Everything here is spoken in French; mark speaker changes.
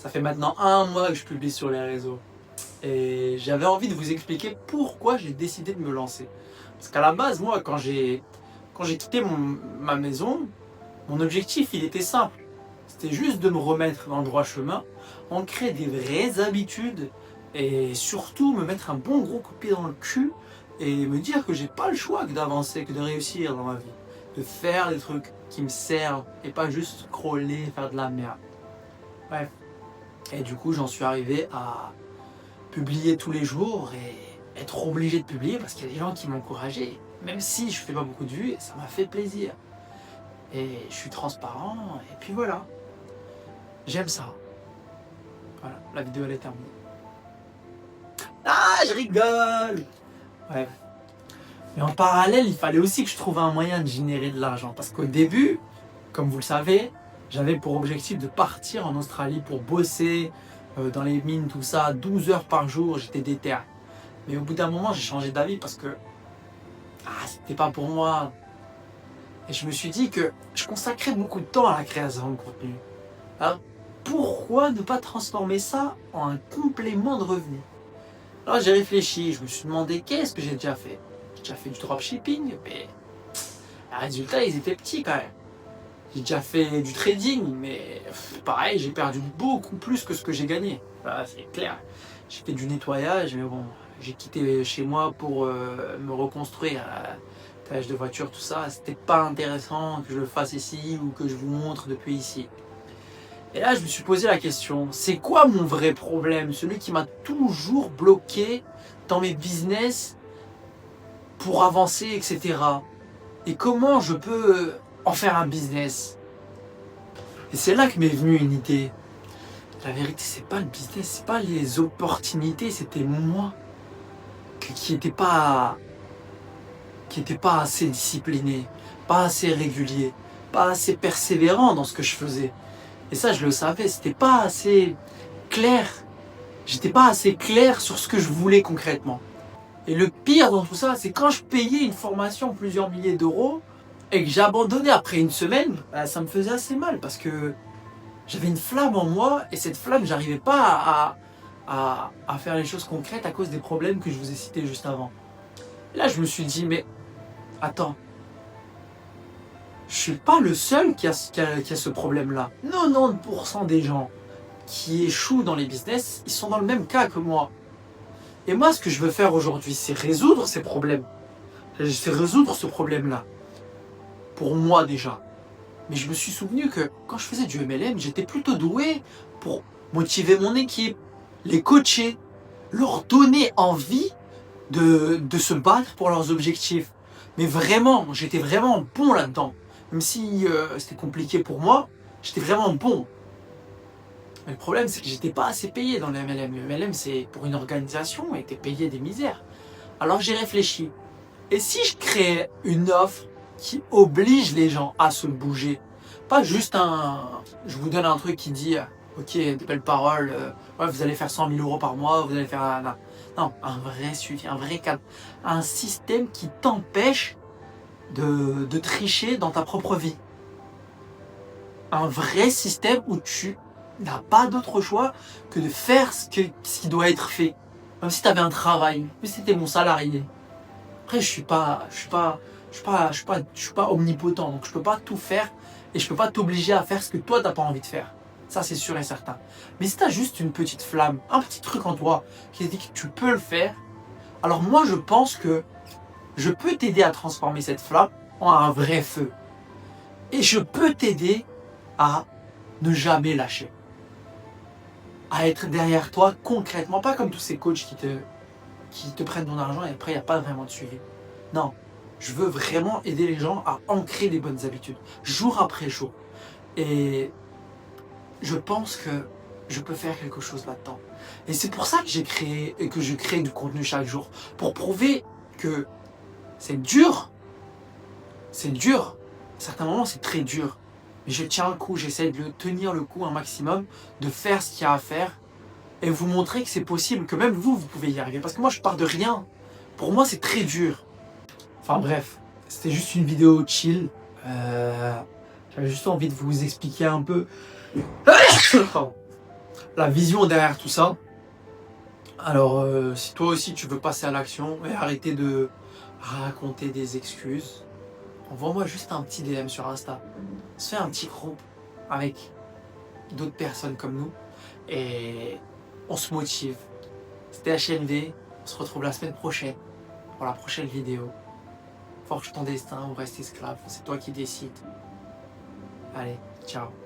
Speaker 1: Ça fait maintenant 1 mois que je publie sur les réseaux. Et j'avais envie de vous expliquer pourquoi j'ai décidé de me lancer. Parce qu'à la base, moi, quand j'ai quitté ma maison, mon objectif, il était simple. C'était juste de me remettre dans le droit chemin, ancrer des vraies habitudes et surtout me mettre un bon gros coup de pied dans le cul et me dire que j'ai pas le choix que d'avancer, que de réussir dans ma vie. De faire des trucs qui me servent et pas juste scroller, faire de la merde. Bref. Et du coup, j'en suis arrivé à publier tous les jours et être obligé de publier parce qu'il y a des gens qui m'encourageaient. Même si je fais pas beaucoup de vues, ça m'a fait plaisir. Et je suis transparent, et puis voilà. J'aime ça. Voilà, la vidéo elle est terminée. Ah, je rigole! Bref. Mais en parallèle, il fallait aussi que je trouve un moyen de générer de l'argent. Parce qu'au début, comme vous le savez, j'avais pour objectif de partir en Australie pour bosser dans les mines, tout ça, 12 heures par jour, j'étais déter. Mais au bout d'un moment, j'ai changé d'avis parce que c'était pas pour moi. Et je me suis dit que je consacrais beaucoup de temps à la création de contenu. Alors, pourquoi ne pas transformer ça en un complément de revenu? Alors j'ai réfléchi, je me suis demandé qu'est-ce que j'ai déjà fait. J'ai déjà fait du dropshipping, mais les résultats ils étaient petits quand même. J'ai déjà fait du trading, mais pareil, j'ai perdu beaucoup plus que ce que j'ai gagné. Voilà, c'est clair. J'ai fait du nettoyage, mais bon, j'ai quitté chez moi pour me reconstruire. Nettoyage de voiture, tout ça, c'était pas intéressant que je le fasse ici ou que je vous montre depuis ici. Et là, je me suis posé la question, c'est quoi mon vrai problème? Celui qui m'a toujours bloqué dans mes business pour avancer, etc. Et comment je peux en faire un business? Et c'est là que m'est venue une idée. La vérité, c'est pas le business, c'est pas les opportunités, c'était moi qui n'était pas assez discipliné, pas assez régulier, pas assez persévérant dans ce que je faisais. Et ça, je le savais, c'était pas assez clair. J'étais pas assez clair sur ce que je voulais concrètement. Et le pire dans tout ça, c'est quand je payais une formation plusieurs milliers d'euros et que j'abandonnais après une semaine, ça me faisait assez mal parce que j'avais une flamme en moi et cette flamme, j'arrivais pas à faire les choses concrètes à cause des problèmes que je vous ai cités juste avant. Et là, je me suis dit, mais attends, je suis pas le seul qui a ce problème-là. 90% des gens qui échouent dans les business, ils sont dans le même cas que moi. Et moi, ce que je veux faire aujourd'hui, c'est résoudre ces problèmes. C'est résoudre ce problème-là. Pour moi déjà. Mais je me suis souvenu que quand je faisais du MLM, j'étais plutôt doué pour motiver mon équipe, les coacher, leur donner envie de se battre pour leurs objectifs. Mais vraiment, j'étais vraiment bon là-dedans. Même si c'était compliqué pour moi, j'étais vraiment bon. Mais le problème, c'est que j'étais pas assez payé dans le MLM. Le MLM, c'est pour une organisation et t'es payé des misères. Alors j'ai réfléchi. Et si je créais une offre qui oblige les gens à se bouger? Pas juste je vous donne un truc qui dit, ok, des belles paroles, ouais, vous allez faire 100 000 euros par mois, vous allez faire... Non, un vrai suivi, un vrai cadre. Un système qui t'empêche de tricher dans ta propre vie. Un vrai système où tu n'as pas d'autre choix que de faire ce qui doit être fait. Même si tu avais un travail, même si c'était mon salarié. Après, je suis pas omnipotent, donc je peux pas tout faire et je peux pas t'obliger à faire ce que toi t'as pas envie de faire. Ça, c'est sûr et certain. Mais si tu as juste une petite flamme, un petit truc en toi qui te dit que tu peux le faire, alors moi, je pense que je peux t'aider à transformer cette flamme en un vrai feu. Et je peux t'aider à ne jamais lâcher. À être derrière toi concrètement, pas comme tous ces coachs qui te prennent ton argent et après il n'y a pas vraiment de suivi. Non, je veux vraiment aider les gens à ancrer les bonnes habitudes, jour après jour. Et je pense que je peux faire quelque chose là-dedans. Et c'est pour ça que je crée du contenu chaque jour, pour prouver que c'est dur. C'est dur. À certains moments, c'est très dur. Mais je tiens le coup, j'essaie de tenir le coup un maximum, de faire ce qu'il y a à faire et vous montrer que c'est possible, que même vous pouvez y arriver. Parce que moi, je pars de rien. Pour moi, c'est très dur. Enfin bref, c'était juste une vidéo chill. J'avais juste envie de vous expliquer un peu la vision derrière tout ça. Alors, si toi aussi tu veux passer à l'action et arrêter de raconter des excuses, envoie-moi juste un petit DM sur Insta. On se fait un petit groupe avec d'autres personnes comme nous et on se motive. C'était HNV, on se retrouve la semaine prochaine pour la prochaine vidéo. Forge ton destin ou reste esclave, c'est toi qui décides. Allez, ciao.